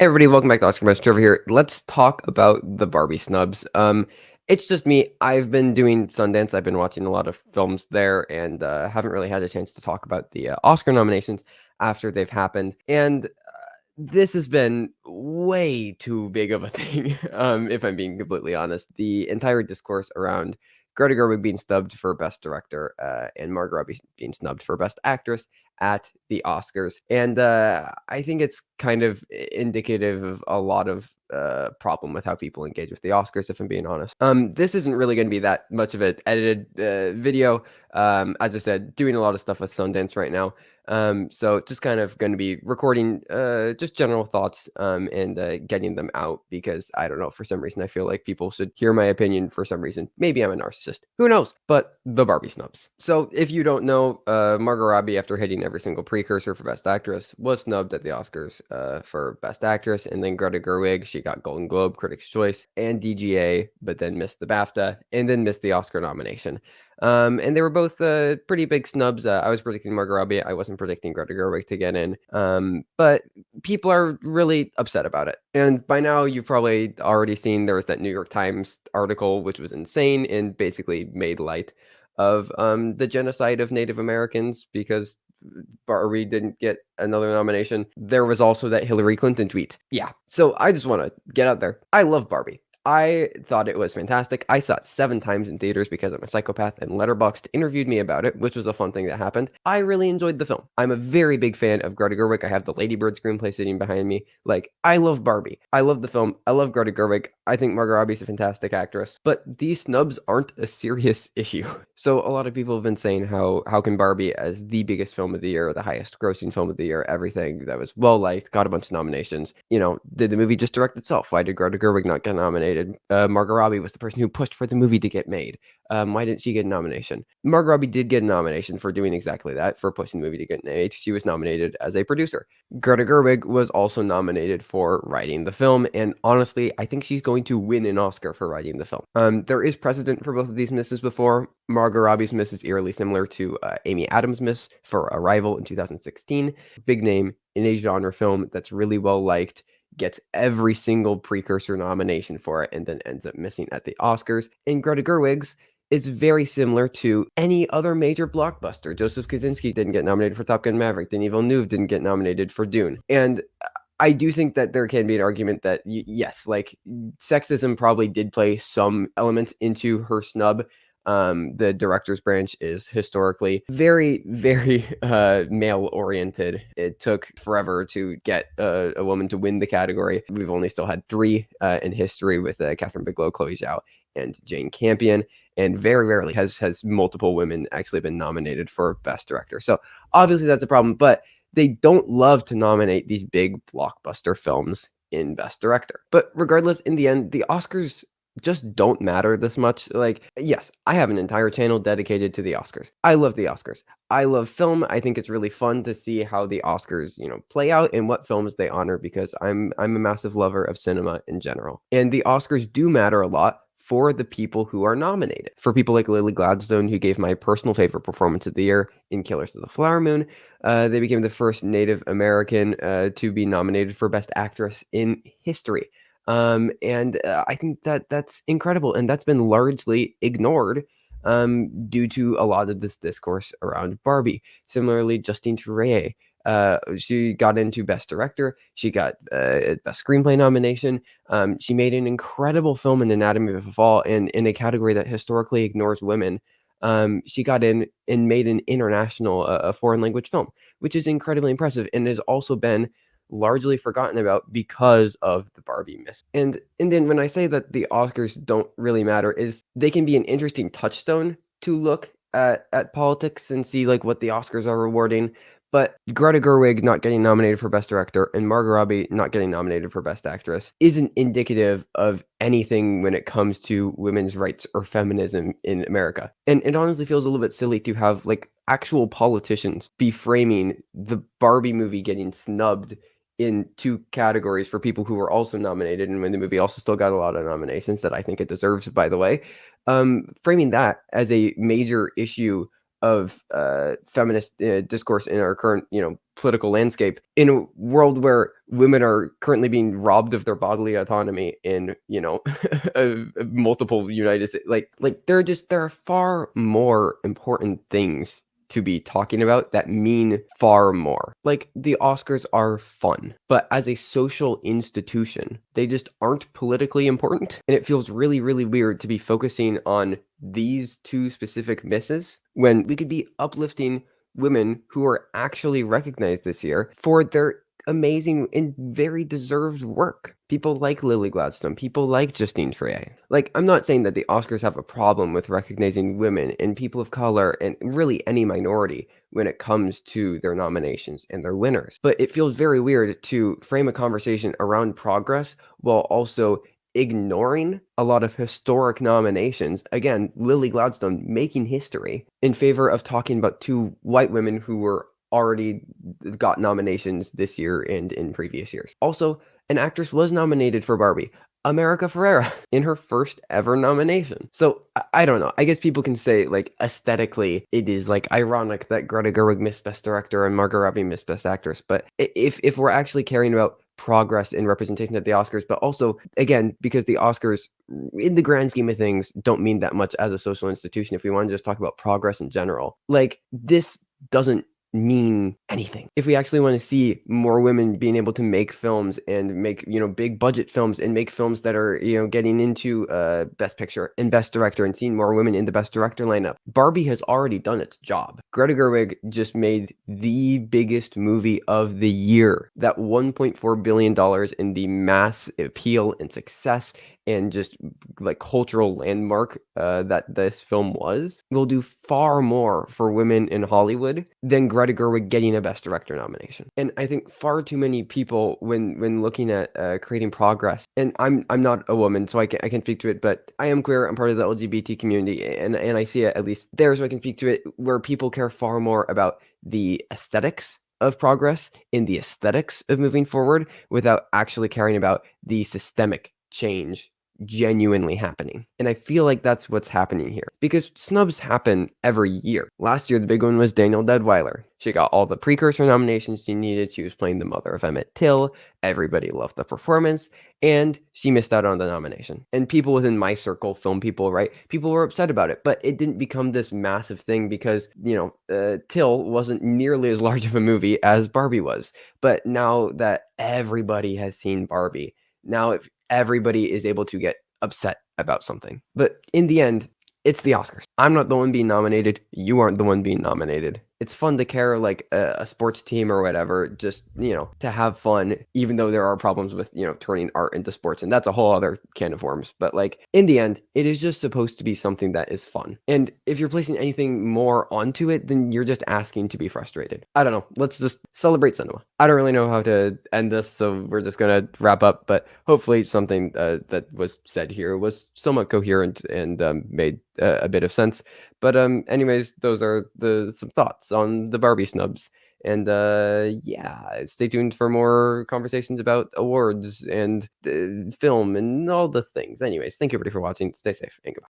Hey everybody, welcome back to Oscar Master Trevor here. Let's talk about the Barbie snubs. It's just me. I've been doing Sundance. I've been watching a lot of films there, and haven't really had a chance to talk about the Oscar nominations after they've happened. And this has been way too big of a thing, if I'm being completely honest. The entire discourse around Greta Gerwig being snubbed for Best Director and Margot Robbie being snubbed for Best Actress at the Oscars. And I think it's kind of indicative of a lot of problem with how people engage with the Oscars, if I'm being honest. This isn't really going to be that much of an edited video. As I said, doing a lot of stuff with Sundance right now. So just kind of going to be recording just general thoughts and getting them out because I don't know, for some reason I feel like people should hear my opinion for some reason. Maybe I'm a narcissist. Who knows? But the Barbie snubs. So if you don't know, Margot Robbie, after hitting every single precursor for Best Actress, was snubbed at the Oscars for Best Actress. And then Greta Gerwig, she got Golden Globe, Critics' Choice, and DGA, but then missed the BAFTA and then missed the Oscar nomination. And they were both pretty big snubs. I was predicting Margot Robbie. I wasn't predicting Greta Gerwig to get in. But people are really upset about it. And by now, you've probably already seen there was that New York Times article, which was insane and basically made light of the genocide of Native Americans because Barbie didn't get another nomination. There was also that Hillary Clinton tweet. Yeah. So I just want to get out there. I love Barbie. I thought it was fantastic. I saw it 7 times in theaters because I'm a psychopath, and Letterboxd interviewed me about it, which was a fun thing that happened. I really enjoyed the film. I'm a very big fan of Greta Gerwig. I have the Lady Bird screenplay sitting behind me. Like, I love Barbie. I love the film. I love Greta Gerwig. I think Margot Robbie's a fantastic actress. But these snubs aren't a serious issue. So a lot of people have been saying how can Barbie, as the biggest film of the year, the highest grossing film of the year, everything that was well liked, got a bunch of nominations. Did the movie just direct itself? Why did Greta Gerwig not get nominated? Margot Robbie was the person who pushed for the movie to get made. Why didn't she get a nomination? Margot Robbie did get a nomination for doing exactly that, for pushing the movie to get made. She was nominated as a producer. Greta Gerwig was also nominated for writing the film, and honestly, I think she's going to win an Oscar for writing the film. There is precedent for both of these misses before. Margot Robbie's miss is eerily similar to Amy Adams' miss for Arrival in 2016. Big name in a genre film that's really well liked, gets every single precursor nomination for it, and then ends up missing at the Oscars. And Greta Gerwig's is very similar to any other major blockbuster. Joseph Kosinski didn't get nominated for Top Gun Maverick. Denis Villeneuve didn't get nominated for Dune. And I do think that there can be an argument that, yes, like, sexism probably did play some element into her snub. The director's branch is historically very, very male-oriented. It took forever to get a woman to win the category. We've only still had 3 in history with Catherine Bigelow, Chloe Zhao, and Jane Campion, and very rarely has multiple women actually been nominated for Best Director. So obviously that's a problem, but they don't love to nominate these big blockbuster films in Best Director. But regardless, in the end, the Oscars just don't matter this much. Like, yes, I have an entire channel dedicated to the Oscars. I love the Oscars. I love film. I think it's really fun to see how the Oscars, play out and what films they honor because I'm a massive lover of cinema in general. And the Oscars do matter a lot for the people who are nominated. For people like Lily Gladstone, who gave my personal favorite performance of the year in Killers of the Flower Moon, they became the first Native American to be nominated for Best Actress in history. And I think that that's incredible, and that's been largely ignored due to a lot of this discourse around Barbie. Similarly, Justine Triet, she got into Best Director. She got a Best Screenplay nomination. She made an incredible film in Anatomy of a Fall, and in a category that historically ignores women. She got in and made an international, a foreign language film, which is incredibly impressive, and has also been largely forgotten about because of the Barbie miss. And then when I say that the Oscars don't really matter, is they can be an interesting touchstone to look at politics and see like what the Oscars are rewarding. But Greta Gerwig not getting nominated for Best Director and Margot Robbie not getting nominated for Best Actress isn't indicative of anything when it comes to women's rights or feminism in America. And it honestly feels a little bit silly to have like actual politicians be framing the Barbie movie getting snubbed in 2 categories for people who were also nominated, and when the movie also still got a lot of nominations that I think it deserves, by the way, framing that as a major issue of feminist discourse in our current, political landscape in a world where women are currently being robbed of their bodily autonomy in, multiple United States. Like there are far more important things to be talking about that mean far more. Like the Oscars are fun, but as a social institution, they just aren't politically important. And it feels really, really weird to be focusing on these two specific misses when we could be uplifting women who are actually recognized this year for their amazing and very deserved work. People like Lily Gladstone, people like Justine Triet. Like, I'm not saying that the Oscars have a problem with recognizing women and people of color and really any minority when it comes to their nominations and their winners. But it feels very weird to frame a conversation around progress while also ignoring a lot of historic nominations. Again, Lily Gladstone making history in favor of talking about two white women who were already got nominations this year and in previous years. Also, an actress was nominated for Barbie, America Ferrera, in her first ever nomination. So I don't know. I guess people can say like aesthetically, it is like ironic that Greta Gerwig missed Best Director and Margot Robbie missed Best Actress. But if we're actually caring about progress in representation at the Oscars, but also again because the Oscars in the grand scheme of things don't mean that much as a social institution. If we want to just talk about progress in general, like this doesn't mean anything. If we actually want to see more women being able to make films and make, big budget films and make films that are, getting into Best Picture and Best Director and seeing more women in the Best Director lineup, Barbie has already done its job. Greta Gerwig just made the biggest movie of the year. That $1.4 billion in the mass appeal and success and just like cultural landmark that this film will do far more for women in Hollywood than Greta Gerwig getting a Best Director nomination. And I think far too many people, when looking at creating progress, and I'm not a woman, so I can't speak to it, but I am queer. I'm part of the LGBT community, and I see it at least there, so I can speak to it. Where people care far more about the aesthetics of progress in the aesthetics of moving forward without actually caring about the systemic change genuinely happening. And I feel like that's what's happening here because snubs happen every year. Last year, the big one was Danielle Deadweiler. She got all the precursor nominations she needed. She was playing the mother of Emmett Till. Everybody loved the performance, and she missed out on the nomination. And people within my circle, film people, right? People were upset about it, but it didn't become this massive thing because, Till wasn't nearly as large of a movie as Barbie was. But now that everybody has seen Barbie, now if everybody is able to get upset about something. But in the end, it's the Oscars. I'm not the one being nominated. You aren't the one being nominated. It's fun to care like a sports team or whatever, just, to have fun, even though there are problems with, turning art into sports. And that's a whole other can of worms. But like in the end, it is just supposed to be something that is fun. And if you're placing anything more onto it, then you're just asking to be frustrated. I don't know. Let's just celebrate cinema. I don't really know how to end this, so we're just going to wrap up. But hopefully something that was said here was somewhat coherent and made a bit of sense. But anyways, those are some thoughts on the Barbie snubs. And yeah, stay tuned for more conversations about awards and film and all the things. Anyways, thank you everybody for watching. Stay safe and goodbye.